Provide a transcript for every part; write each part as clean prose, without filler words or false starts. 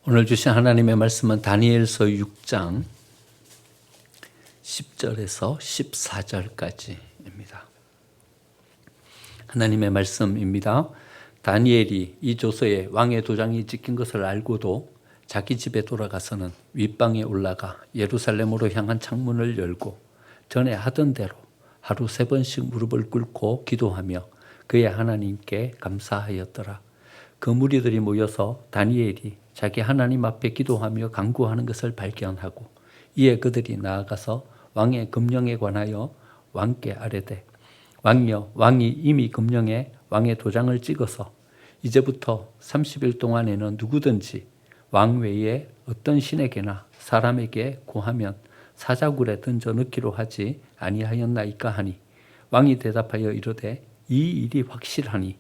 오늘 주신 하나님의 말씀은 다니엘서 6장 10절에서 14절까지입니다. 하나님의 말씀입니다. 다니엘이 이 조서에 왕의 도장이 찍힌 것을 알고도 자기 집에 돌아가서는 윗방에 올라가 예루살렘으로 향한 창문을 열고 전에 하던 대로 하루 3번씩 무릎을 꿇고 기도하며 그의 하나님께 감사하였더라. 그 무리들이 모여서 다니엘이 자기 하나님 앞에 기도하며 간구하는 것을 발견하고 이에 그들이 나아가서 왕의 금령에 관하여 왕께 아뢰되 왕이여, 왕이 이미 금령에 왕의 도장을 찍어서 이제부터 30일 동안에는 누구든지 왕 외에 어떤 신에게나 사람에게 구하면 사자굴에 던져 넣기로 하지 아니하였나이까 하니 왕이 대답하여 이르되 이 일이 확실하니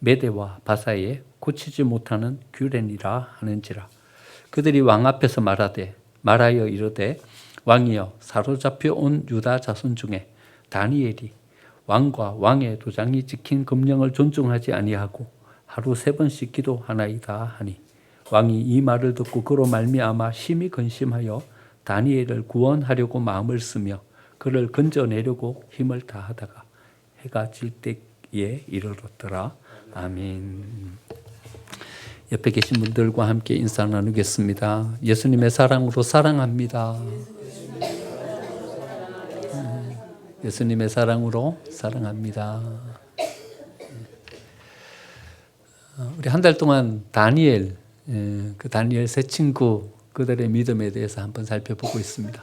메대와 바사에 고치지 못하는 규례니라 하는지라. 그들이 왕 앞에서 말하여 이르되 왕이여, 사로잡혀 온 유다 자손 중에 다니엘이 왕과 왕의 도장이 찍힌 금령을 존중하지 아니하고 하루 3번씩 기도하나이다 하니 왕이 이 말을 듣고 그로 말미암아 심히 근심하여 다니엘을 구원하려고 마음을 쓰며 그를 건져내려고 힘을 다하다가 해가 질 때에 이르렀더라. 아멘. 옆에 계신 분들과 함께 인사 나누겠습니다. 예수님의 사랑으로 사랑합니다. 예수님의 사랑으로 사랑합니다. 우리 한 달 동안 다니엘, 그 다니엘 세 친구 그들의 믿음에 대해서 한번 살펴보고 있습니다.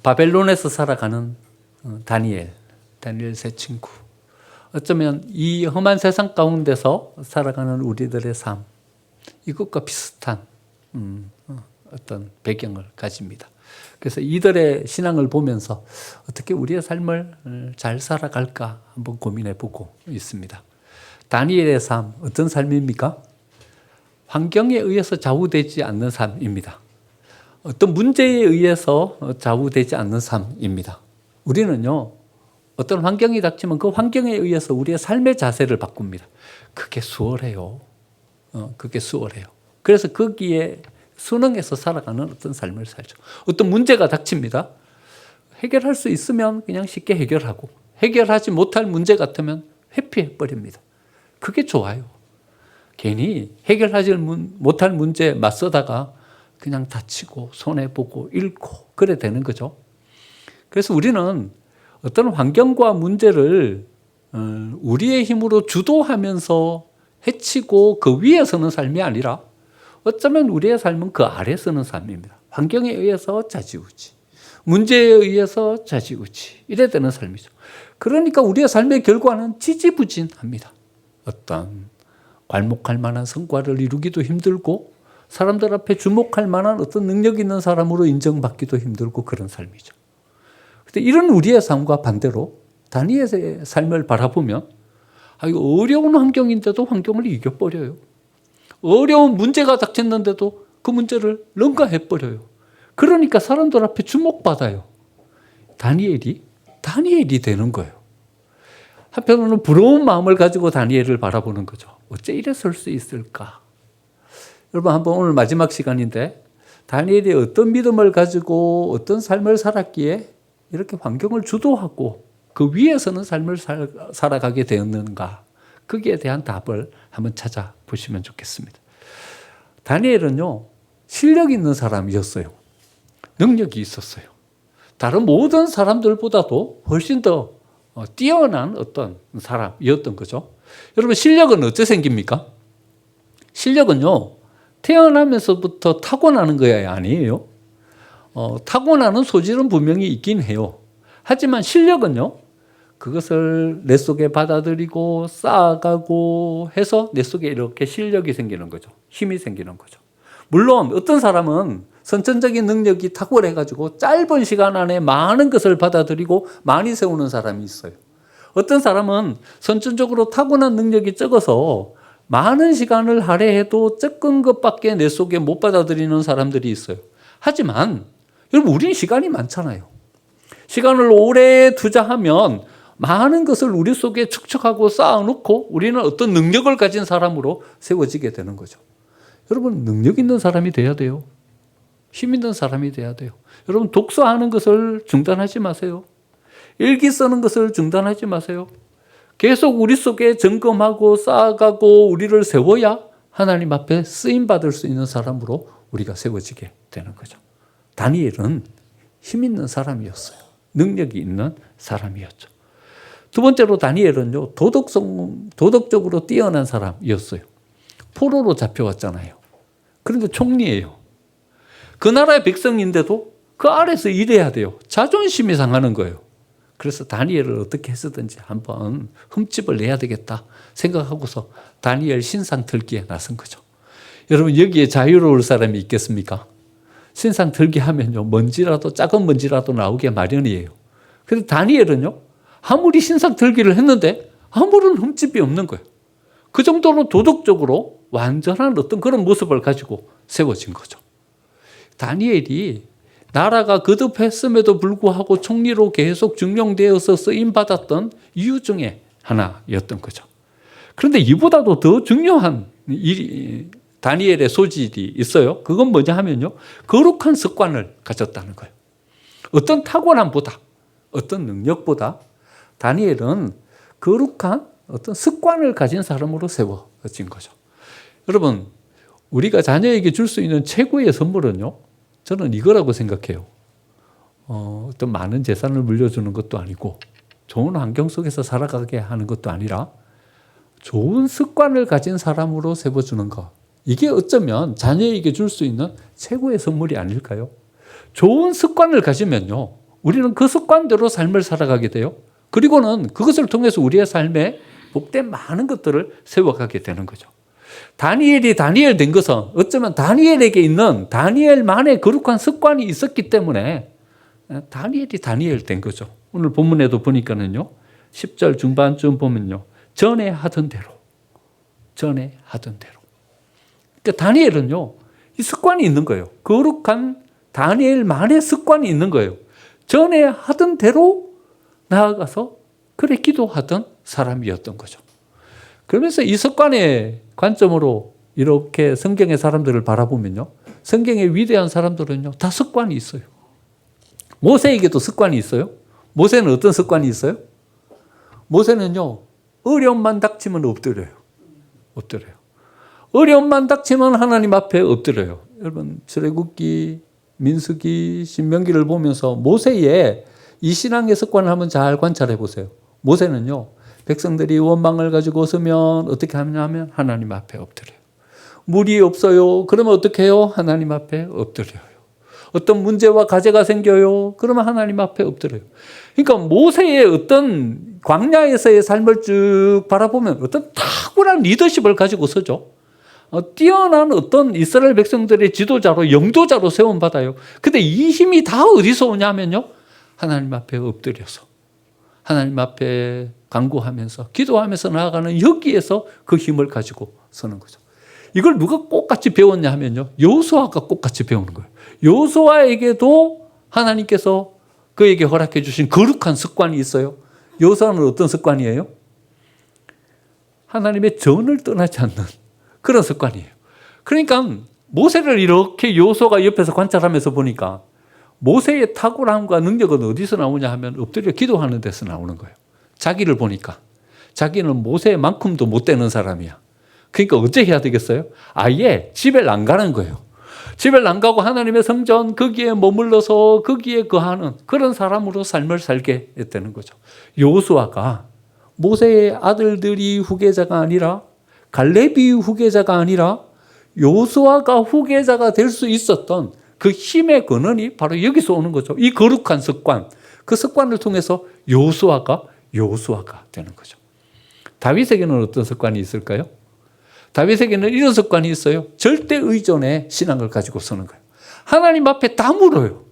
바벨론에서 살아가는 다니엘 세 친구. 어쩌면 이 험한 세상 가운데서 살아가는 우리들의 삶, 이것과 비슷한 어떤 배경을 가집니다. 그래서 이들의 신앙을 보면서 어떻게 우리의 삶을 잘 살아갈까 한번 고민해 보고 있습니다. 다니엘의 삶, 어떤 삶입니까? 환경에 의해서 좌우되지 않는 삶입니다. 어떤 문제에 의해서 좌우되지 않는 삶입니다. 우리는요, 어떤 환경이 닥치면 그 환경에 의해서 우리의 삶의 자세를 바꿉니다. 그게 수월해요. 그게 수월해요. 그래서 거기에 순응해서 살아가는 어떤 삶을 살죠. 어떤 문제가 닥칩니다. 해결할 수 있으면 그냥 쉽게 해결하고 해결하지 못할 문제 같으면 회피해버립니다. 그게 좋아요. 괜히 해결하지 못할 문제에 맞서다가 그냥 다치고 손해보고 잃고 그래 되는 거죠. 그래서 우리는 어떤 환경과 문제를 우리의 힘으로 주도하면서 해치고 그 위에 서는 삶이 아니라 어쩌면 우리의 삶은 그 아래 서는 삶입니다. 환경에 의해서 좌지우지, 문제에 의해서 좌지우지 이래 되는 삶이죠. 그러니까 우리의 삶의 결과는 지지부진합니다. 어떤 괄목할 만한 성과를 이루기도 힘들고 사람들 앞에 주목할 만한 어떤 능력 있는 사람으로 인정받기도 힘들고 그런 삶이죠. 근데 이런 우리의 삶과 반대로 다니엘의 삶을 바라보면 이거 어려운 환경인데도 환경을 이겨버려요. 어려운 문제가 닥쳤는데도 그 문제를 능가해버려요. 그러니까 사람들 앞에 주목받아요. 다니엘이 되는 거예요. 한편으로는 부러운 마음을 가지고 다니엘을 바라보는 거죠. 어째 이래 설 수 있을까? 여러분, 한번 오늘 마지막 시간인데 다니엘이 어떤 믿음을 가지고 어떤 삶을 살았기에 이렇게 환경을 주도하고 그 위에서는 삶을 살아가게 되었는가, 거기에 대한 답을 한번 찾아보시면 좋겠습니다. 다니엘은요, 실력 있는 사람이었어요. 능력이 있었어요. 다른 모든 사람들보다도 훨씬 더 뛰어난 어떤 사람이었던 거죠. 여러분, 실력은 어째 생깁니까? 실력은요, 태어나면서부터 타고나는 거야, 아니에요? 타고나는 소질은 분명히 있긴 해요. 하지만 실력은요, 그것을 내 속에 받아들이고 쌓아가고 해서 내 속에 이렇게 실력이 생기는 거죠. 힘이 생기는 거죠. 물론 어떤 사람은 선천적인 능력이 탁월해가지고 짧은 시간 안에 많은 것을 받아들이고 많이 세우는 사람이 있어요. 어떤 사람은 선천적으로 타고난 능력이 적어서 많은 시간을 할애해도 적은 것밖에 내 속에 못 받아들이는 사람들이 있어요. 하지만 여러분, 우리는 시간이 많잖아요. 시간을 오래 투자하면 많은 것을 우리 속에 축적하고 쌓아놓고 우리는 어떤 능력을 가진 사람으로 세워지게 되는 거죠. 여러분 능력 있는 사람이 돼야 돼요. 힘 있는 사람이 돼야 돼요. 여러분 독서하는 것을 중단하지 마세요. 일기 쓰는 것을 중단하지 마세요. 계속 우리 속에 점검하고 쌓아가고 우리를 세워야 하나님 앞에 쓰임받을 수 있는 사람으로 우리가 세워지게 되는 거죠. 다니엘은 힘 있는 사람이었어요. 능력이 있는 사람이었죠. 두 번째로 다니엘은요, 도덕적으로 뛰어난 사람이었어요. 포로로 잡혀왔잖아요. 그런데 총리예요. 그 나라의 백성인데도 그 아래서 일해야 돼요. 자존심이 상하는 거예요. 그래서 다니엘을 어떻게 해서든지 한번 흠집을 내야 되겠다 생각하고서 다니엘 신상 들기에 나선 거죠. 여러분 여기에 자유로울 사람이 있겠습니까? 신상 들기 하면요, 먼지라도 작은 먼지라도 나오게 마련이에요. 그런데 다니엘은요, 아무리 신상 들기를 했는데 아무런 흠집이 없는 거예요. 그 정도로 도덕적으로 완전한 어떤 그런 모습을 가지고 세워진 거죠. 다니엘이 나라가 거듭했음에도 불구하고 총리로 계속 중용되어서 쓰임받았던 이유 중에 하나였던 거죠. 그런데 이보다도 더 중요한 일이 다니엘의 소질이 있어요. 그건 뭐냐 하면요, 거룩한 습관을 가졌다는 거예요. 어떤 탁월함보다, 어떤 능력보다 다니엘은 거룩한 어떤 습관을 가진 사람으로 세워진 거죠. 여러분, 우리가 자녀에게 줄 수 있는 최고의 선물은요, 저는 이거라고 생각해요. 어떤 많은 재산을 물려주는 것도 아니고 좋은 환경 속에서 살아가게 하는 것도 아니라 좋은 습관을 가진 사람으로 세워주는 것. 이게 어쩌면 자녀에게 줄 수 있는 최고의 선물이 아닐까요? 좋은 습관을 가지면요, 우리는 그 습관대로 삶을 살아가게 돼요. 그리고는 그것을 통해서 우리의 삶에 복된 많은 것들을 세워가게 되는 거죠. 다니엘이 다니엘 된 것은 어쩌면 다니엘에게 있는 다니엘만의 거룩한 습관이 있었기 때문에 다니엘이 다니엘 된 거죠. 오늘 본문에도 보니까는요, 10절 중반쯤 보면요, 전에 하던 대로. 그러니까 다니엘은요, 이 습관이 있는 거예요. 거룩한 다니엘만의 습관이 있는 거예요. 전에 하던 대로 나아가서 그래 기도하던 사람이었던 거죠. 그러면서 이 습관의 관점으로 이렇게 성경의 사람들을 바라보면요, 성경의 위대한 사람들은요, 다 습관이 있어요. 모세에게도 습관이 있어요. 모세는 어떤 습관이 있어요? 모세는요, 어려움만 닥치면 엎드려요. 어려움만 닥치면 하나님 앞에 엎드려요. 여러분, 출애굽기, 민수기, 신명기를 보면서 모세의 이 신앙의 습관을 한번 잘 관찰해 보세요. 모세는요, 백성들이 원망을 가지고 서면 어떻게 하냐면 하나님 앞에 엎드려요. 물이 없어요. 그러면 어떻게 해요? 하나님 앞에 엎드려요. 어떤 문제와 과제가 생겨요. 그러면 하나님 앞에 엎드려요. 그러니까 모세의 어떤 광야에서의 삶을 쭉 바라보면 어떤 탁월한 리더십을 가지고 서죠. 뛰어난 어떤 이스라엘 백성들의 지도자로, 영도자로 세움받아요. 근데 이 힘이 다 어디서 오냐면요, 하나님 앞에 엎드려서 하나님 앞에 간구하면서 기도하면서 나아가는 여기에서 그 힘을 가지고 서는 거죠. 이걸 누가 똑같이 배웠냐 하면요, 여호수아가 똑같이 배우는 거예요. 여호수아에게도 하나님께서 그에게 허락해 주신 거룩한 습관이 있어요. 여호수아는 어떤 습관이에요? 하나님의 전을 떠나지 않는 그런 습관이에요. 그러니까 모세를 이렇게 여호수아가 옆에서 관찰하면서 보니까 모세의 탁월함과 능력은 어디서 나오냐 하면 엎드려 기도하는 데서 나오는 거예요. 자기를 보니까 자기는 모세만큼도 못 되는 사람이야. 그러니까 어째 해야 되겠어요? 아예 집에 안 가는 거예요. 집에 안 가고 하나님의 성전 거기에 머물러서 거기에 거하는 그런 사람으로 삶을 살게 되는 거죠. 여호수아가 모세의 아들들이 후계자가 아니라 갈렙이 후계자가 아니라 여호수아가 후계자가 될 수 있었던 그 힘의 근원이 바로 여기서 오는 거죠. 이 거룩한 습관, 그 습관을 통해서 여호수아가 되는 거죠. 다윗에게는 어떤 습관이 있을까요? 다윗에게는 이런 습관이 있어요. 절대 의존의 신앙을 가지고 서는 거예요. 하나님 앞에 다 물어요.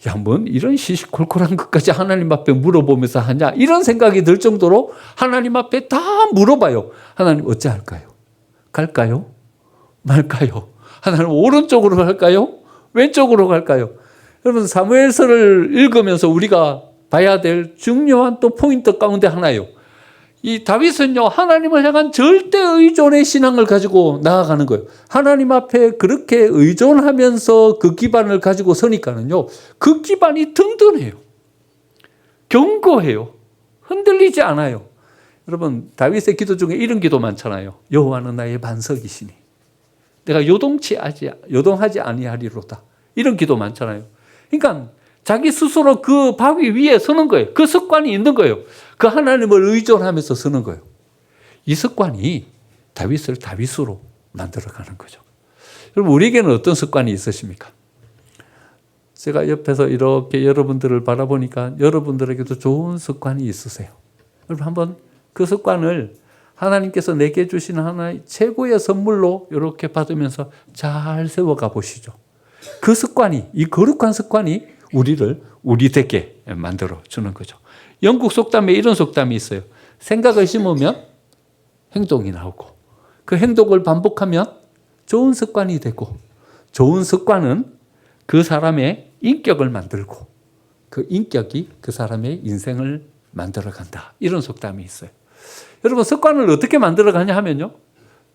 야, 뭔 이런 시시콜콜한 것까지 하나님 앞에 물어보면서 하냐, 이런 생각이 들 정도로 하나님 앞에 다 물어봐요. 하나님 어찌 할까요? 갈까요? 말까요? 하나님 오른쪽으로 갈까요? 왼쪽으로 갈까요? 여러분, 사무엘서를 읽으면서 우리가 봐야 될 중요한 또 포인트 가운데 하나예요. 이 다윗은요, 하나님을 향한 절대 의존의 신앙을 가지고 나아가는 거예요. 하나님 앞에 그렇게 의존하면서 그 기반을 가지고 서니까는요, 그 기반이 든든해요. 견고해요. 흔들리지 않아요. 여러분, 다윗의 기도 중에 이런 기도 많잖아요. 여호와는 나의 반석이시니 내가 요동하지 아니하리로다. 이런 기도 많잖아요. 그러니까 자기 스스로 그 바위 위에 서는 거예요. 그 습관이 있는 거예요. 그 하나님을 의존하면서 서는 거예요. 이 습관이 다윗을 다윗으로 만들어가는 거죠. 여러분, 우리에게는 어떤 습관이 있으십니까? 제가 옆에서 이렇게 여러분들을 바라보니까 여러분들에게도 좋은 습관이 있으세요. 여러분, 한번 그 습관을 하나님께서 내게 주신 하나의 최고의 선물로 이렇게 받으면서 잘 세워가 보시죠. 그 습관이, 이 거룩한 습관이 우리를 우리되게 만들어 주는 거죠. 영국 속담에 이런 속담이 있어요. 생각을 심으면 행동이 나오고, 그 행동을 반복하면 좋은 습관이 되고, 좋은 습관은 그 사람의 인격을 만들고, 그 인격이 그 사람의 인생을 만들어 간다. 이런 속담이 있어요. 여러분, 습관을 어떻게 만들어 가냐 하면요,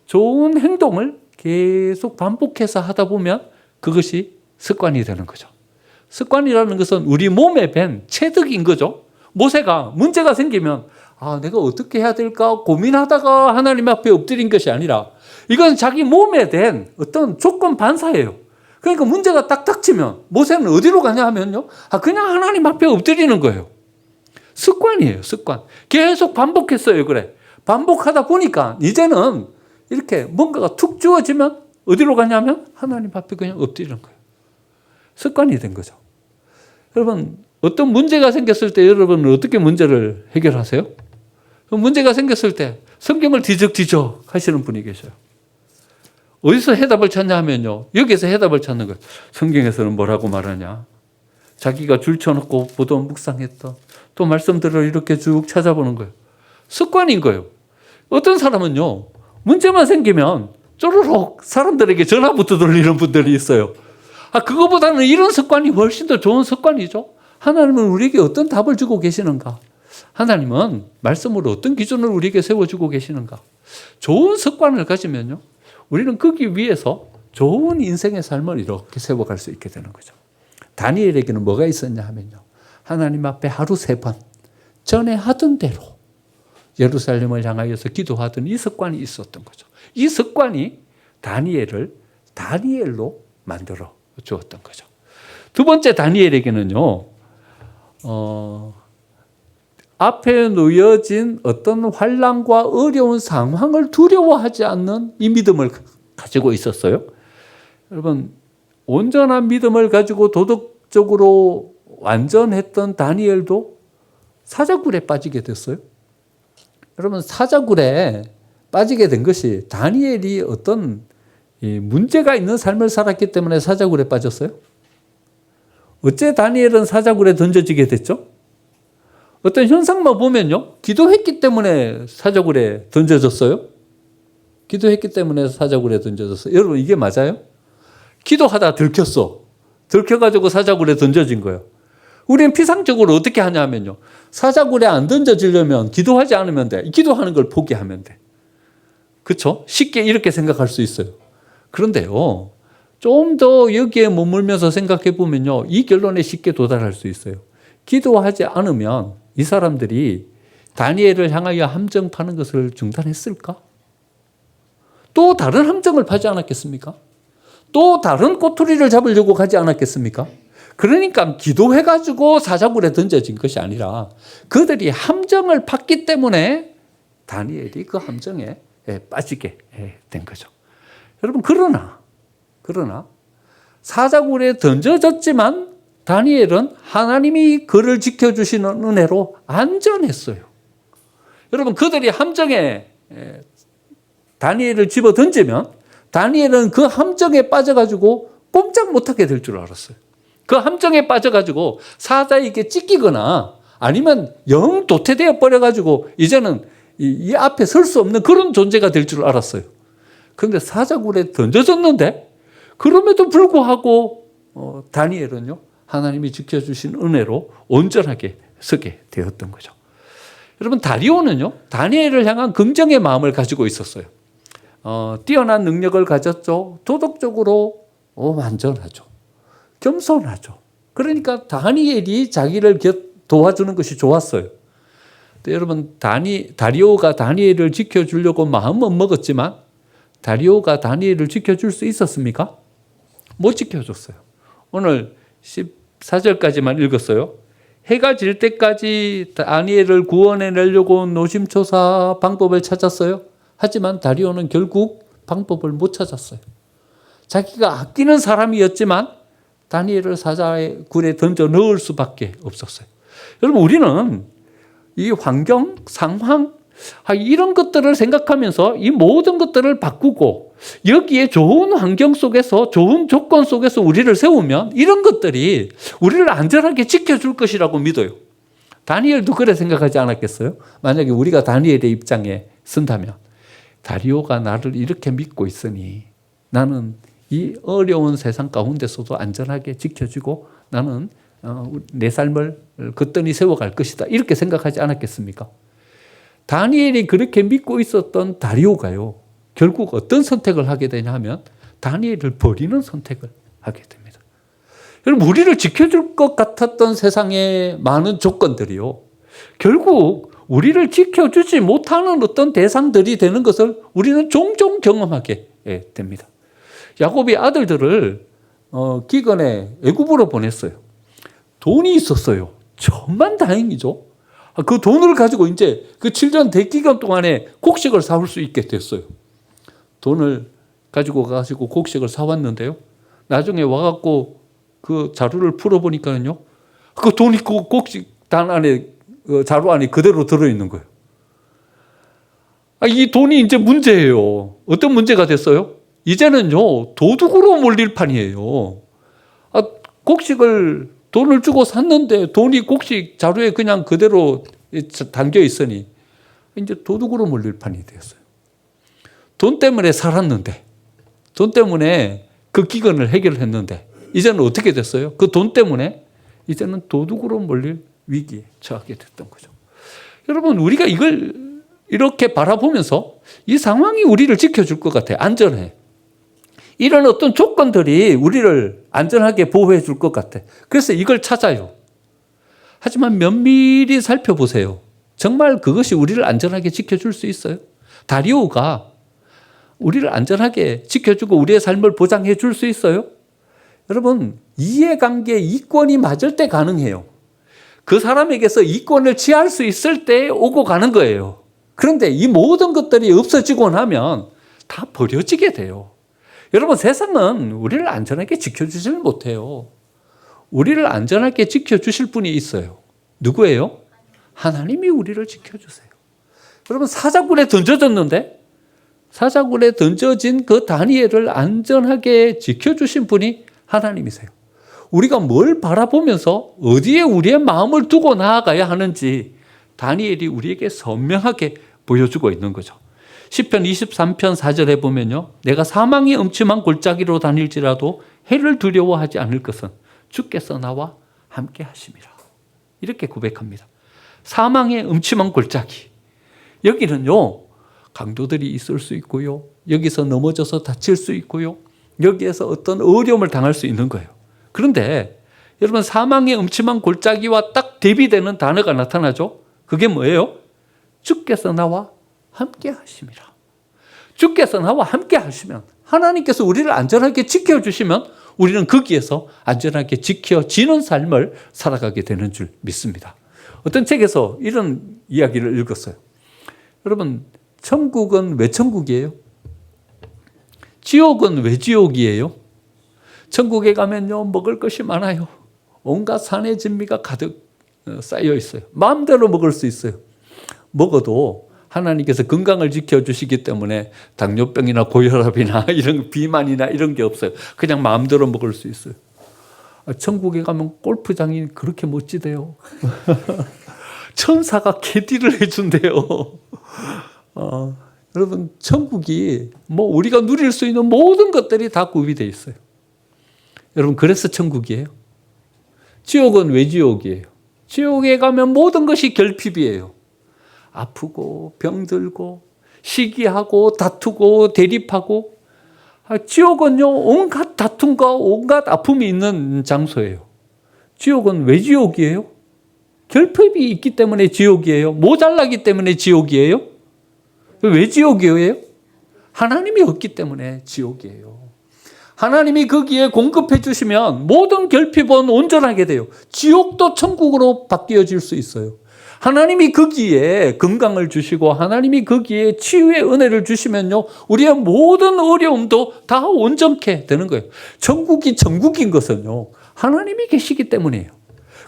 좋은 행동을 계속 반복해서 하다 보면 그것이 습관이 되는 거죠. 습관이라는 것은 우리 몸에 밴 체득인 거죠. 모세가 문제가 생기면 내가 어떻게 해야 될까 고민하다가 하나님 앞에 엎드린 것이 아니라 이건 자기 몸에 된 어떤 조건 반사예요. 그러니까 문제가 딱 닥치면 모세는 어디로 가냐 하면요, 그냥 하나님 앞에 엎드리는 거예요. 습관이에요, 습관. 계속 반복했어요. 그래. 반복하다 보니까 이제는 이렇게 뭔가가 툭 주어지면 어디로 가냐면 하나님 앞에 그냥 엎드리는 거예요. 습관이 된 거죠. 여러분, 어떤 문제가 생겼을 때 여러분은 어떻게 문제를 해결하세요? 문제가 생겼을 때 성경을 뒤적뒤적 하시는 분이 계셔요. 어디서 해답을 찾냐 하면요, 여기서 해답을 찾는 거예요. 성경에서는 뭐라고 말하냐, 자기가 줄쳐놓고 보던 묵상했던 또 말씀들을 이렇게 쭉 찾아보는 거예요. 습관인 거예요. 어떤 사람은요, 문제만 생기면 쪼르륵 사람들에게 전화부터 돌리는 분들이 있어요. 그거보다는 이런 습관이 훨씬 더 좋은 습관이죠. 하나님은 우리에게 어떤 답을 주고 계시는가? 하나님은 말씀으로 어떤 기준을 우리에게 세워주고 계시는가? 좋은 습관을 가지면요, 우리는 거기 위해서 좋은 인생의 삶을 이렇게 세워갈 수 있게 되는 거죠. 다니엘에게는 뭐가 있었냐 하면요, 하나님 앞에 하루 3번 전에 하던 대로 예루살렘을 향하여서 기도하던 이 습관이 있었던 거죠. 이 습관이 다니엘을 다니엘로 만들어 주었던 거죠. 두 번째, 다니엘에게는요, 앞에 놓여진 어떤 환난과 어려운 상황을 두려워하지 않는 이 믿음을 가지고 있었어요. 여러분, 온전한 믿음을 가지고 도덕적으로 완전했던 다니엘도 사자굴에 빠지게 됐어요. 여러분, 사자굴에 빠지게 된 것이 다니엘이 어떤 문제가 있는 삶을 살았기 때문에 사자굴에 빠졌어요? 어째 다니엘은 사자굴에 던져지게 됐죠? 어떤 현상만 보면요, 기도했기 때문에 사자굴에 던져졌어요? 기도했기 때문에 사자굴에 던져졌어요. 여러분, 이게 맞아요? 기도하다 들켰어. 들켜가지고 사자굴에 던져진 거예요. 우리는 피상적으로 어떻게 하냐면요, 사자굴에 안 던져지려면 기도하지 않으면 돼. 기도하는 걸 포기하면 돼. 그렇죠? 쉽게 이렇게 생각할 수 있어요. 그런데요, 좀 더 여기에 머물면서 생각해 보면요, 이 결론에 쉽게 도달할 수 있어요. 기도하지 않으면 이 사람들이 다니엘을 향하여 함정 파는 것을 중단했을까? 또 다른 함정을 파지 않았겠습니까? 또 다른 꼬투리를 잡으려고 가지 않았겠습니까? 그러니까 기도해가지고 사자굴에 던져진 것이 아니라 그들이 함정을 팠기 때문에 다니엘이 그 함정에 빠지게 된 거죠. 여러분, 그러나 사자굴에 던져졌지만 다니엘은 하나님이 그를 지켜주시는 은혜로 안전했어요. 여러분, 그들이 함정에 다니엘을 집어 던지면 다니엘은 그 함정에 빠져가지고 꼼짝 못하게 될 줄 알았어요. 그 함정에 빠져가지고 사자에게 찢기거나 아니면 영 도태되어 버려가지고 이제는 이 앞에 설 수 없는 그런 존재가 될 줄 알았어요. 그런데 사자굴에 던져졌는데 그럼에도 불구하고 다니엘은요, 하나님이 지켜주신 은혜로 온전하게 서게 되었던 거죠. 여러분 다리오는요, 다니엘을 향한 긍정의 마음을 가지고 있었어요. 뛰어난 능력을 가졌죠. 도덕적으로 완전하죠. 겸손하죠. 그러니까 다니엘이 자기를 도와주는 것이 좋았어요. 여러분 다리오가 다니엘을 지켜주려고 마음은 먹었지만 다리오가 다니엘을 지켜줄 수 있었습니까? 못 지켜줬어요. 오늘 14절까지만 읽었어요. 해가 질 때까지 다니엘을 구원해내려고 노심초사 방법을 찾았어요. 하지만 다리오는 결국 방법을 못 찾았어요. 자기가 아끼는 사람이었지만 다니엘을 사자의 굴에 던져 넣을 수밖에 없었어요. 여러분 우리는 이 환경, 상황 이런 것들을 생각하면서 이 모든 것들을 바꾸고 여기에 좋은 환경 속에서 좋은 조건 속에서 우리를 세우면 이런 것들이 우리를 안전하게 지켜줄 것이라고 믿어요. 다니엘도 그래 생각하지 않았겠어요? 만약에 우리가 다니엘의 입장에 쓴다면 다리오가 나를 이렇게 믿고 있으니 나는 이 어려운 세상 가운데서도 안전하게 지켜주고 나는 내 삶을 거뜬히 세워갈 것이다. 이렇게 생각하지 않았겠습니까? 다니엘이 그렇게 믿고 있었던 다리오가요. 결국 어떤 선택을 하게 되냐 하면 다니엘을 버리는 선택을 하게 됩니다. 여러분 우리를 지켜줄 것 같았던 세상의 많은 조건들이요. 결국 우리를 지켜주지 못하는 어떤 대상들이 되는 것을 우리는 종종 경험하게 됩니다. 야곱이 아들들을 기근에 애굽으로 보냈어요. 돈이 있었어요. 천만 다행이죠. 그 돈을 가지고 이제 그 7년 대기간 동안에 곡식을 사올 수 있게 됐어요. 돈을 가지고 곡식을 사왔는데요. 나중에 와갖고 그 자루를 풀어보니까요. 그 돈이 그 곡식 단 안에, 자루 안에 그대로 들어있는 거예요. 이 돈이 이제 문제예요. 어떤 문제가 됐어요? 이제는요, 도둑으로 몰릴 판이에요. 곡식을 돈을 주고 샀는데 돈이 곡식 자루에 그냥 그대로 담겨 있으니 이제 도둑으로 몰릴 판이 되었어요. 돈 때문에 살았는데, 돈 때문에 그 기근을 해결했는데 이제는 어떻게 됐어요? 그 돈 때문에 이제는 도둑으로 몰릴 위기에 처하게 됐던 거죠. 여러분 우리가 이걸 이렇게 바라보면서 이 상황이 우리를 지켜줄 것 같아요. 안전해. 이런 어떤 조건들이 우리를 안전하게 보호해 줄 것 같아. 그래서 이걸 찾아요. 하지만 면밀히 살펴보세요. 정말 그것이 우리를 안전하게 지켜줄 수 있어요? 다리오가 우리를 안전하게 지켜주고 우리의 삶을 보장해 줄 수 있어요? 여러분, 이해관계 이권이 맞을 때 가능해요. 그 사람에게서 이권을 취할 수 있을 때 오고 가는 거예요. 그런데 이 모든 것들이 없어지고 나면 다 버려지게 돼요. 여러분 세상은 우리를 안전하게 지켜주지를 못해요. 우리를 안전하게 지켜주실 분이 있어요. 누구예요? 하나님이 우리를 지켜주세요. 여러분 사자굴에 던져졌는데 사자굴에 던져진 그 다니엘을 안전하게 지켜주신 분이 하나님이세요. 우리가 뭘 바라보면서 어디에 우리의 마음을 두고 나아가야 하는지 다니엘이 우리에게 선명하게 보여주고 있는 거죠. 시편 23편 4절에 보면요. 내가 사망의 음침한 골짜기로 다닐지라도 해를 두려워하지 않을 것은 주께서 나와 함께 하심이라. 이렇게 고백합니다. 사망의 음침한 골짜기. 여기는요. 강도들이 있을 수 있고요. 여기서 넘어져서 다칠 수 있고요. 여기에서 어떤 어려움을 당할 수 있는 거예요. 그런데 여러분 사망의 음침한 골짜기와 딱 대비되는 단어가 나타나죠. 그게 뭐예요? 주께서 나와 함께 하심이라. 주께서 나와 함께 하시면 하나님께서 우리를 안전하게 지켜주시면 우리는 거기에서 안전하게 지켜지는 삶을 살아가게 되는 줄 믿습니다. 어떤 책에서 이런 이야기를 읽었어요. 여러분 천국은 왜 천국이에요? 지옥은 왜 지옥이에요? 천국에 가면요 먹을 것이 많아요. 온갖 산의 진미가 가득 쌓여 있어요. 마음대로 먹을 수 있어요. 먹어도 하나님께서 건강을 지켜주시기 때문에 당뇨병이나 고혈압이나 이런 비만이나 이런 게 없어요. 그냥 마음대로 먹을 수 있어요. 천국에 가면 골프장이 그렇게 멋지대요. 천사가 캐디를 해준대요. 여러분 천국이 뭐 우리가 누릴 수 있는 모든 것들이 다 구비되어 있어요. 여러분 그래서 천국이에요. 지옥은 왜 지옥이에요? 지옥에 가면 모든 것이 결핍이에요. 아프고 병들고 시기하고 다투고 대립하고, 지옥은요 온갖 다툼과 온갖 아픔이 있는 장소예요. 지옥은 왜 지옥이에요? 결핍이 있기 때문에 지옥이에요? 모자라기 때문에 지옥이에요? 왜 지옥이에요? 하나님이 없기 때문에 지옥이에요. 하나님이 거기에 공급해 주시면 모든 결핍은 온전하게 돼요. 지옥도 천국으로 바뀌어질 수 있어요. 하나님이 거기에 건강을 주시고 하나님이 거기에 치유의 은혜를 주시면요, 우리의 모든 어려움도 다 온전케 되는 거예요. 천국이 천국인 것은요, 하나님이 계시기 때문이에요.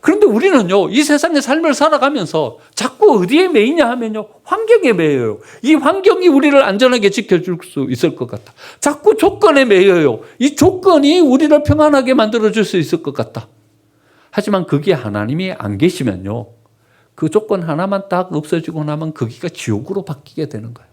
그런데 우리는요, 이 세상의 삶을 살아가면서 자꾸 어디에 매이냐 하면요, 환경에 매여요. 이 환경이 우리를 안전하게 지켜줄 수 있을 것 같다. 자꾸 조건에 매여요. 이 조건이 우리를 평안하게 만들어줄 수 있을 것 같다. 하지만 거기에 하나님이 안 계시면요, 그 조건 하나만 딱 없어지고 나면 거기가 지옥으로 바뀌게 되는 거예요.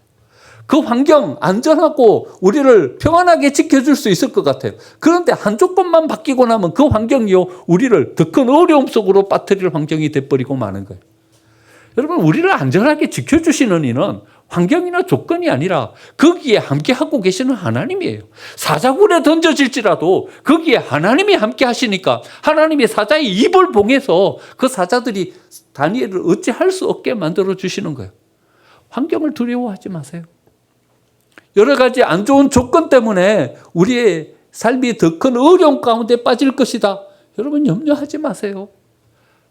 그 환경 안전하고 우리를 평안하게 지켜줄 수 있을 것 같아요. 그런데 한 조건만 바뀌고 나면 그 환경이요, 우리를 더 큰 어려움 속으로 빠뜨릴 환경이 돼버리고 마는 거예요. 여러분, 우리를 안전하게 지켜주시는 이는 환경이나 조건이 아니라 거기에 함께하고 계시는 하나님이에요. 사자굴에 던져질지라도 거기에 하나님이 함께 하시니까 하나님이 사자의 입을 봉해서 그 사자들이 다니엘을 어찌할 수 없게 만들어 주시는 거예요. 환경을 두려워하지 마세요. 여러 가지 안 좋은 조건 때문에 우리의 삶이 더 큰 어려움 가운데 빠질 것이다. 여러분, 염려하지 마세요.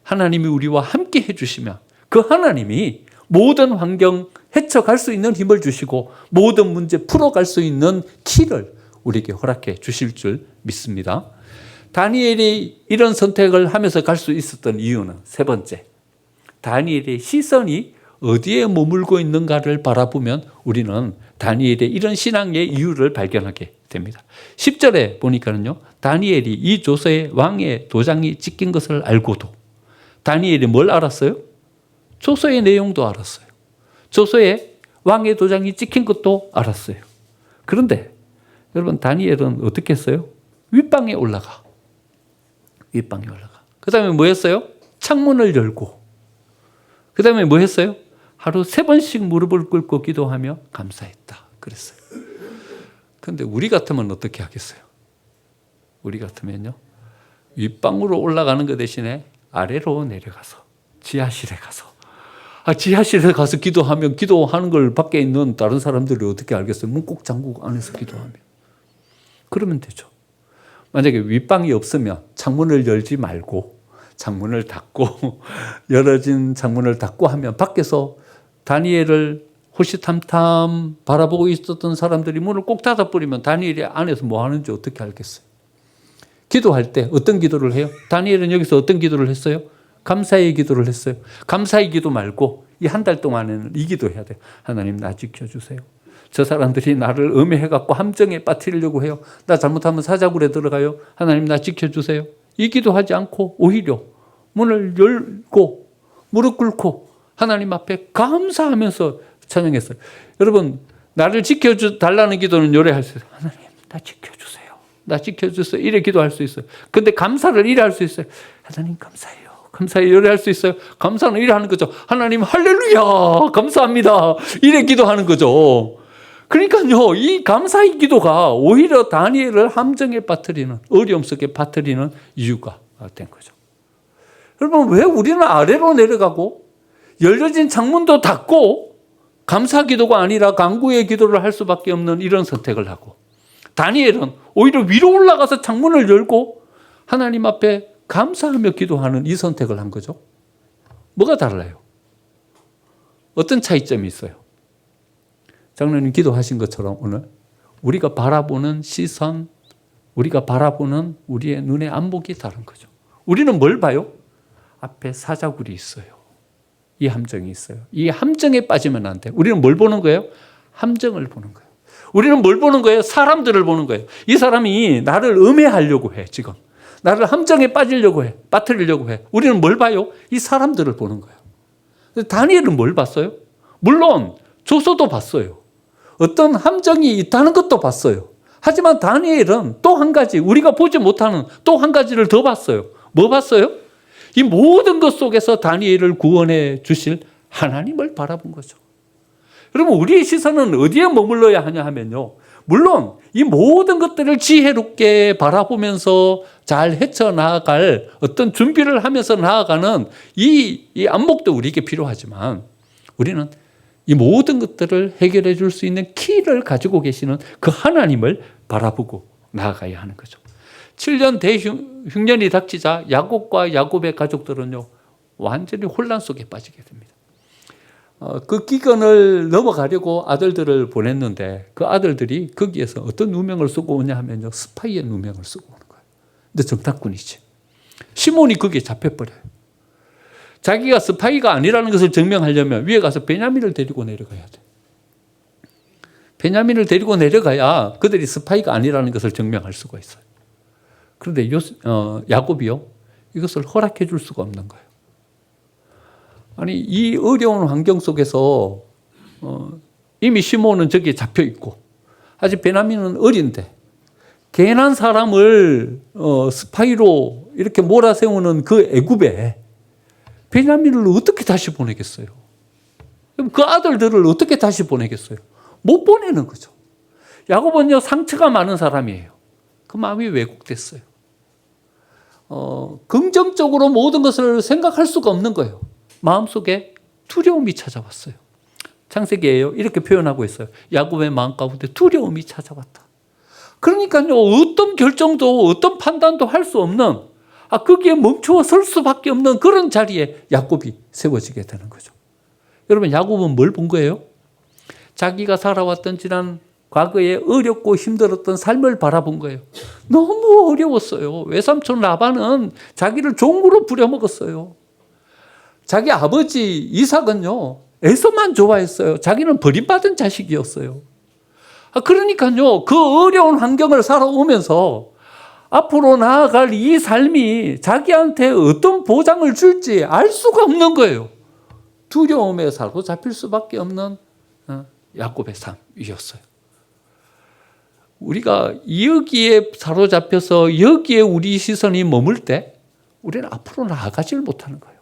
하나님이 우리와 함께 해주시면 그 하나님이 모든 환경 헤쳐갈 수 있는 힘을 주시고 모든 문제 풀어갈 수 있는 키를 우리에게 허락해 주실 줄 믿습니다. 다니엘이 이런 선택을 하면서 갈 수 있었던 이유는 세 번째, 다니엘의 시선이 어디에 머물고 있는가를 바라보면 우리는 다니엘의 이런 신앙의 이유를 발견하게 됩니다. 10절에 보니까는요, 다니엘이 이 조서에 왕의 도장이 찍힌 것을 알고도 다니엘이 뭘 알았어요? 조서의 내용도 알았어요. 조서에 왕의 도장이 찍힌 것도 알았어요. 그런데 여러분, 다니엘은 어떻게 했어요? 윗방에 올라가. 윗방에 올라가. 그 다음에 뭐 했어요? 창문을 열고. 그 다음에 뭐 했어요? 하루 3번씩 무릎을 꿇고 기도하며 감사했다. 그랬어요. 그런데 우리 같으면 어떻게 하겠어요? 우리 같으면요, 윗방으로 올라가는 것 대신에 아래로 내려가서 지하실에 가서, 지하실에 가서 기도하면 기도하는 걸 밖에 있는 다른 사람들이 어떻게 알겠어요? 문 꼭 잠그고 안에서 기도하면. 그러면 되죠. 만약에 윗방이 없으면 창문을 열지 말고 창문을 닫고 열어진 창문을 닫고 하면 밖에서 다니엘을 호시탐탐 바라보고 있었던 사람들이 문을 꼭 닫아버리면 다니엘이 안에서 뭐 하는지 어떻게 알겠어요? 기도할 때 어떤 기도를 해요? 다니엘은 여기서 어떤 기도를 했어요? 감사의 기도를 했어요. 감사의 기도 말고 이 한 달 동안에는 이 기도 해야 돼요. 하나님, 나 지켜주세요. 저 사람들이 나를 음해해갖고 함정에 빠뜨리려고 해요. 나 잘못하면 사자굴에 들어가요. 하나님, 나 지켜주세요. 이 기도하지 않고 오히려 문을 열고 무릎 꿇고 하나님 앞에 감사하면서 찬양했어요. 여러분, 나를 지켜달라는 기도는 요래 할 수 있어요. 하나님, 나 지켜주세요. 나 지켜주세요. 이래 기도할 수 있어요. 근데 감사를 이래 할 수 있어요. 하나님, 감사해요. 감사해요. 이래 할 수 있어요. 감사는 이래 하는 거죠. 하나님, 할렐루야. 감사합니다. 이래 기도하는 거죠. 그러니까요, 이 감사의 기도가 오히려 다니엘을 함정에 빠뜨리는, 어려움 속에 빠뜨리는 이유가 된 거죠. 여러분, 왜 우리는 아래로 내려가고 열려진 창문도 닫고 감사 기도가 아니라 간구의 기도를 할 수밖에 없는 이런 선택을 하고, 다니엘은 오히려 위로 올라가서 창문을 열고 하나님 앞에 감사하며 기도하는 이 선택을 한 거죠. 뭐가 달라요? 어떤 차이점이 있어요? 장로님 기도하신 것처럼 오늘 우리가 바라보는 시선, 우리가 바라보는 우리의 눈의 안목이 다른 거죠. 우리는 뭘 봐요? 앞에 사자굴이 있어요. 이 함정이 있어요. 이 함정에 빠지면 안 돼. 우리는 뭘 보는 거예요? 함정을 보는 거예요. 우리는 뭘 보는 거예요? 사람들을 보는 거예요. 이 사람이 나를 음해하려고 해, 지금. 나를 함정에 빠지려고 해, 빠뜨리려고 해. 우리는 뭘 봐요? 이 사람들을 보는 거예요. 다니엘은 뭘 봤어요? 물론 조서도 봤어요. 어떤 함정이 있다는 것도 봤어요. 하지만 다니엘은 또 한 가지, 우리가 보지 못하는 또 한 가지를 더 봤어요. 뭐 봤어요? 이 모든 것 속에서 다니엘을 구원해 주실 하나님을 바라본 거죠. 여러분, 우리의 시선은 어디에 머물러야 하냐 하면요, 물론 이 모든 것들을 지혜롭게 바라보면서 잘 헤쳐나갈 어떤 준비를 하면서 나아가는 이 안목도 우리에게 필요하지만, 우리는 이 모든 것들을 해결해 줄 수 있는 키를 가지고 계시는 그 하나님을 바라보고 나아가야 하는 거죠. 7년 대흉년이 닥치자 야곱과 야곱의 가족들은요, 완전히 혼란 속에 빠지게 됩니다. 그 기근을 넘어가려고 아들들을 보냈는데, 그 아들들이 거기에서 어떤 누명을 쓰고 오냐 하면요, 스파이의 누명을 쓰고 오는 거예요. 근데 정탐꾼이지. 시몬이 거기에 잡혀버려요. 자기가 스파이가 아니라는 것을 증명하려면 위에 가서 베냐민을 데리고 내려가야 돼. 베냐민을 데리고 내려가야 그들이 스파이가 아니라는 것을 증명할 수가 있어요. 그런데 야곱이요, 이것을 허락해 줄 수가 없는 거예요. 아니, 이 어려운 환경 속에서 이미 시몬은 저기에 잡혀 있고, 아직 베냐민은 어린데, 괜한 사람을 스파이로 이렇게 몰아세우는 그 애굽에 베냐민을 어떻게 다시 보내겠어요? 그럼 그 아들들을 어떻게 다시 보내겠어요? 못 보내는 거죠. 야곱은요, 상처가 많은 사람이에요. 그 마음이 왜곡됐어요. 긍정적으로 모든 것을 생각할 수가 없는 거예요. 마음속에 두려움이 찾아왔어요. 창세기에요, 이렇게 표현하고 있어요. 야곱의 마음 가운데 두려움이 찾아왔다. 그러니까요, 어떤 결정도 어떤 판단도 할 수 없는, 거기에 멈추어 설 수밖에 없는 그런 자리에 야곱이 세워지게 되는 거죠. 여러분, 야곱은 뭘 본 거예요? 자기가 살아왔던 지난 과거에 어렵고 힘들었던 삶을 바라본 거예요. 너무 어려웠어요. 외삼촌 라반은 자기를 종으로 부려먹었어요. 자기 아버지 이삭은요, 에서만 좋아했어요. 자기는 버림받은 자식이었어요. 그러니까요, 그 어려운 환경을 살아오면서 앞으로 나아갈 이 삶이 자기한테 어떤 보장을 줄지 알 수가 없는 거예요. 두려움에 사로잡힐 수밖에 없는 야곱의 삶이었어요. 우리가 여기에 사로잡혀서 여기에 우리 시선이 머물 때 우리는 앞으로 나아가지를 못하는 거예요.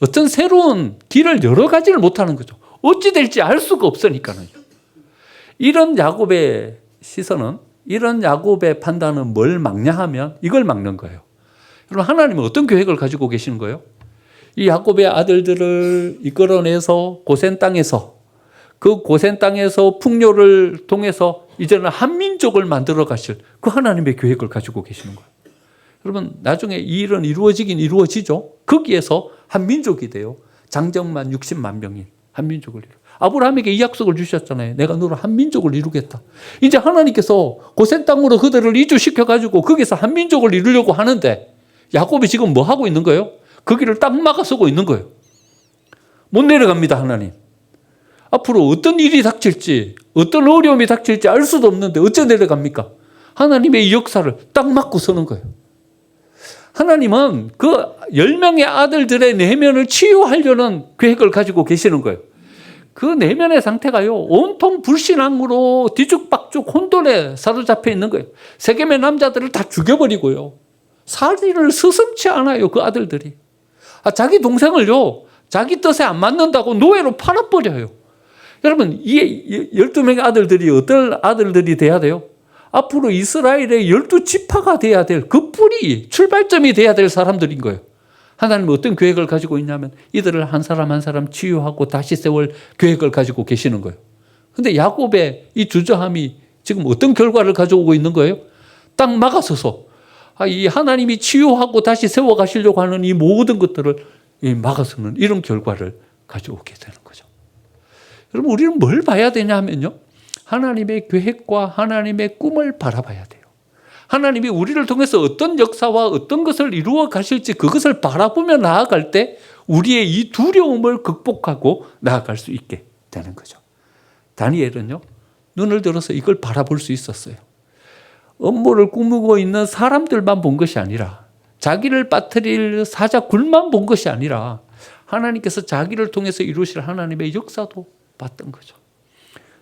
어떤 새로운 길을 열어가지를 못하는 거죠. 어찌 될지 알 수가 없으니까요. 이런 야곱의 시선은, 이런 야곱의 판단은 뭘 막냐 하면 이걸 막는 거예요. 여러분, 하나님은 어떤 계획을 가지고 계시는 거예요? 이 야곱의 아들들을 이끌어내서 고센 땅에서, 그 고센 땅에서 풍요를 통해서 이제는 한 민족을 만들어 가실 그 하나님의 계획을 가지고 계시는 거예요. 여러분, 나중에 이 일은 이루어지긴 이루어지죠. 거기에서 한 민족이 돼요. 장정만 60만 명인 한 민족을 이루어. 아브라함에게 이 약속을 주셨잖아요. 내가 너를 한 민족을 이루겠다. 이제 하나님께서 고센 땅으로 그들을 이주시켜가지고 거기서 한 민족을 이루려고 하는데, 야곱이 지금 뭐 하고 있는 거예요? 그 길을 딱 막아서고 있는 거예요. 못 내려갑니다, 하나님. 앞으로 어떤 일이 닥칠지, 어떤 어려움이 닥칠지 알 수도 없는데 어째 내려갑니까? 하나님의 이 역사를 딱 막고 서는 거예요. 하나님은 그 10명의 아들들의 내면을 치유하려는 계획을 가지고 계시는 거예요. 그 내면의 상태가요, 온통 불신앙으로 뒤죽박죽 혼돈에 사로잡혀 있는 거예요. 세겜의 남자들을 다 죽여버리고요, 살이를 스슴치 않아요, 그 아들들이. 자기 동생을요, 자기 뜻에 안 맞는다고 노예로 팔아버려요. 여러분, 이 12명의 아들들이 어떤 아들들이 돼야 돼요? 앞으로 이스라엘의 12지파가 돼야 될 그 뿌리, 출발점이 돼야 될 사람들인 거예요. 하나님은 어떤 계획을 가지고 있냐면 이들을 한 사람 한 사람 치유하고 다시 세울 계획을 가지고 계시는 거예요. 그런데 야곱의 이 주저함이 지금 어떤 결과를 가져오고 있는 거예요? 딱 막아서서 이 하나님이 치유하고 다시 세워가시려고 하는 이 모든 것들을 막아서는 이런 결과를 가져오게 되는 거죠. 여러분, 우리는 뭘 봐야 되냐 하면요, 하나님의 계획과 하나님의 꿈을 바라봐야 돼요. 하나님이 우리를 통해서 어떤 역사와 어떤 것을 이루어 가실지 그것을 바라보며 나아갈 때 우리의 이 두려움을 극복하고 나아갈 수 있게 되는 거죠. 다니엘은요, 눈을 들어서 이걸 바라볼 수 있었어요. 음모를 꾸미고 있는 사람들만 본 것이 아니라, 자기를 빠뜨릴 사자굴만 본 것이 아니라 하나님께서 자기를 통해서 이루실 하나님의 역사도 봤던 거죠.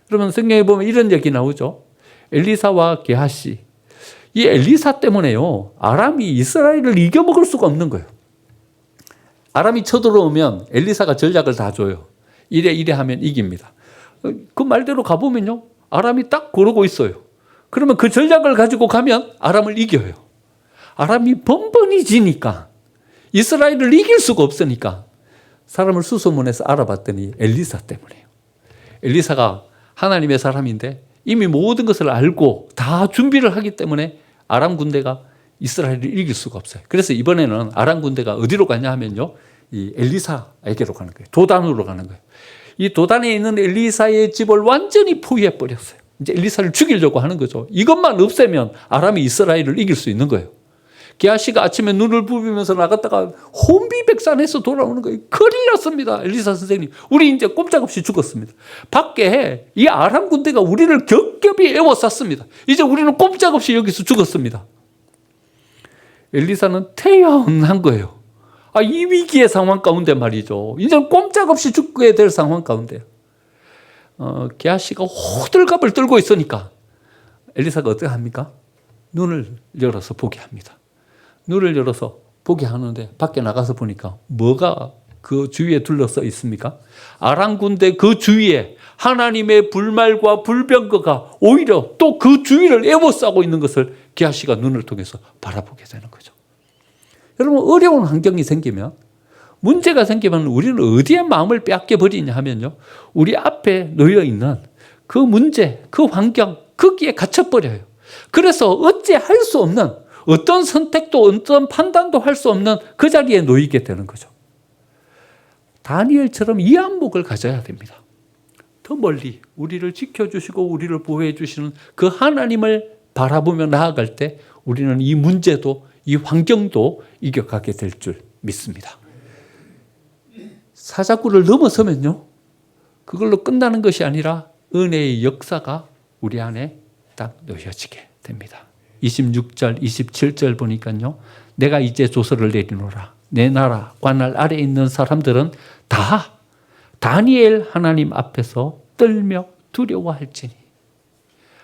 그러면 성경에 보면 이런 얘기 나오죠. 엘리사와 게하시. 이 엘리사 때문에요, 아람이 이스라엘을 이겨먹을 수가 없는 거예요. 아람이 쳐들어오면 엘리사가 전략을 다 줘요. 이래 하면 이깁니다. 그 말대로 가보면요. 아람이 딱 그러고 있어요. 그러면 그 전략을 가지고 가면 아람을 이겨요. 아람이 번번이 지니까 이스라엘을 이길 수가 없으니까 사람을 수소문해서 알아봤더니 엘리사 때문이에요. 엘리사가 하나님의 사람인데 이미 모든 것을 알고 다 준비를 하기 때문에 아람 군대가 이스라엘을 이길 수가 없어요. 그래서 이번에는 아람 군대가 어디로 가냐 하면요. 이 엘리사에게로 가는 거예요. 도단으로 가는 거예요. 이 도단에 있는 엘리사의 집을 완전히 포위해 버렸어요. 이제 엘리사를 죽이려고 하는 거죠. 이것만 없애면 아람이 이스라엘을 이길 수 있는 거예요. 게하시가 아침에 눈을 부비면서 나갔다가 혼비백산해서 돌아오는 거예요. 큰일 났습니다. 엘리사 선생님, 우리 이제 꼼짝없이 죽었습니다. 밖에 이 아람 군대가 우리를 겹겹이 에워쌌습니다. 이제 우리는 꼼짝없이 여기서 죽었습니다. 엘리사는 태연한 거예요. 이 위기의 상황 가운데 말이죠. 이제는 꼼짝없이 죽게 될 상황 가운데. 게하시가 호들갑을 떨고 있으니까 엘리사가 어떻게 합니까? 눈을 열어서 보게 합니다. 눈을 열어서 보게 하는데 밖에 나가서 보니까 뭐가 그 주위에 둘러서 있습니까? 아람 군대 그 주위에 하나님의 불말과 불병거가 오히려 또 그 주위를 에워싸고 있는 것을 게하시가 눈을 통해서 바라보게 되는 거죠. 여러분, 어려운 환경이 생기면, 문제가 생기면 우리는 어디에 마음을 빼앗겨 버리냐 하면요, 우리 앞에 놓여 있는 그 문제, 그 환경, 거기에 갇혀버려요. 그래서 어찌할 수 없는, 어떤 선택도 어떤 판단도 할 수 없는 그 자리에 놓이게 되는 거죠. 다니엘처럼 이 안목을 가져야 됩니다. 더 멀리 우리를 지켜주시고 우리를 보호해 주시는 그 하나님을 바라보며 나아갈 때 우리는 이 문제도 이 환경도 이겨가게 될 줄 믿습니다. 사자굴을 넘어서면요, 그걸로 끝나는 것이 아니라 은혜의 역사가 우리 안에 딱 놓여지게 됩니다. 26절, 27절 보니까요, 내가 이제 조서를 내리노라. 내 나라, 관할 아래에 있는 사람들은 다 다니엘 하나님 앞에서 떨며 두려워할지니.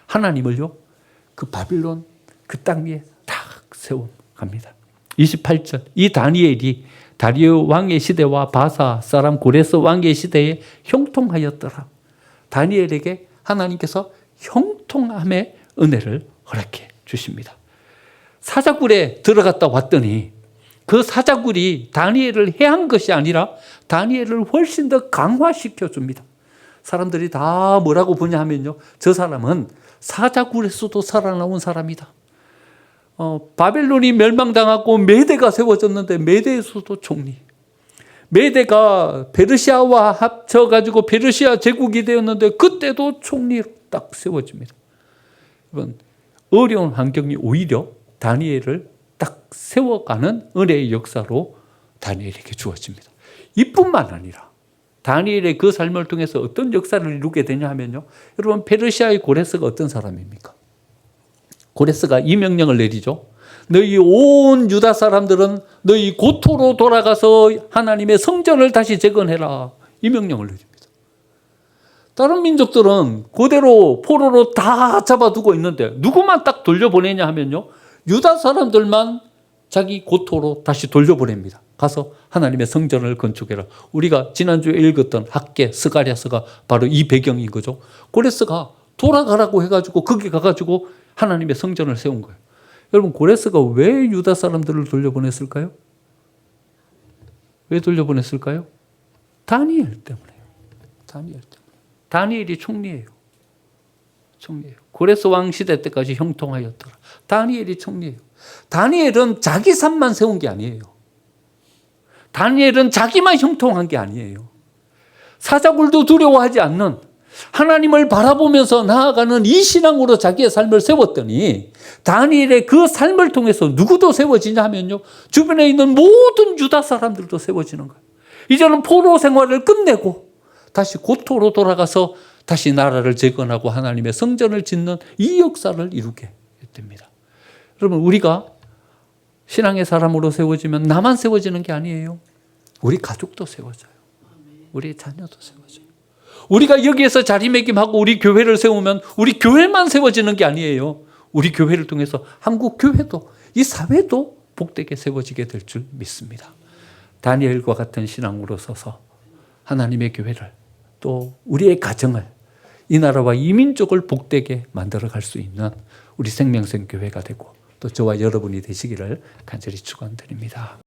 하나님을요, 그 바빌론 그 땅 위에 딱 세워갑니다. 28절, 이 다니엘이 다리오 왕의 시대와 바사 사람 고레스 왕의 시대에 형통하였더라. 다니엘에게 하나님께서 형통함의 은혜를 허락해 주십니다. 사자굴에 들어갔다 왔더니 그 사자굴이 다니엘을 해한 것이 아니라 다니엘을 훨씬 더 강화시켜 줍니다. 사람들이 다 뭐라고 보냐 하면요, 저 사람은 사자굴에서도 살아나온 사람이다. 바벨론이 멸망당하고 메대가 세워졌는데 메대에서도 총리, 메대가 페르시아와 합쳐가지고 페르시아 제국이 되었는데 그때도 총리로 딱 세워집니다. 이번 어려운 환경이 오히려 다니엘을 딱 세워가는 은혜의 역사로 다니엘에게 주어집니다. 이뿐만 아니라 다니엘의 그 삶을 통해서 어떤 역사를 이루게 되냐 하면요, 여러분, 페르시아의 고레스가 어떤 사람입니까? 고레스가 이 명령을 내리죠. 너희 온 유다 사람들은 너희 고토로 돌아가서 하나님의 성전을 다시 재건해라. 이 명령을 내립니다. 다른 민족들은 그대로 포로로 다 잡아두고 있는데 누구만 딱 돌려보내냐 하면요, 유다 사람들만 자기 고토로 다시 돌려보냅니다. 가서 하나님의 성전을 건축해라. 우리가 지난주에 읽었던 학개, 스가랴서가 바로 이 배경인 거죠. 고레스가 돌아가라고 해가지고 거기 가가지고 하나님의 성전을 세운 거예요. 여러분, 고레스가 왜 유다 사람들을 돌려보냈을까요? 왜 돌려보냈을까요? 다니엘 때문에요. 다니엘 때문에. 다니엘이 총리예요. 총리예요. 고레스 왕 시대 때까지 형통하였더라. 다니엘이 총리예요. 다니엘은 자기 삶만 세운 게 아니에요. 다니엘은 자기만 형통한 게 아니에요. 사자굴도 두려워하지 않는, 하나님을 바라보면서 나아가는 이 신앙으로 자기의 삶을 세웠더니 다니엘의 그 삶을 통해서 누구도 세워지냐 하면요, 주변에 있는 모든 유다 사람들도 세워지는 거예요. 이제는 포로 생활을 끝내고 다시 고토로 돌아가서 다시 나라를 재건하고 하나님의 성전을 짓는 이 역사를 이루게 됩니다. 여러분, 우리가 신앙의 사람으로 세워지면 나만 세워지는 게 아니에요. 우리 가족도 세워져요. 우리 자녀도 세워져요. 우리가 여기에서 자리매김하고 우리 교회를 세우면 우리 교회만 세워지는 게 아니에요. 우리 교회를 통해서 한국 교회도, 이 사회도 복되게 세워지게 될 줄 믿습니다. 다니엘과 같은 신앙으로 서서 하나님의 교회를 또 우리의 가정을 이 나라와 이 민족을 복되게 만들어 갈 수 있는 우리 생명샘 교회가 되고 또 저와 여러분이 되시기를 간절히 축원드립니다.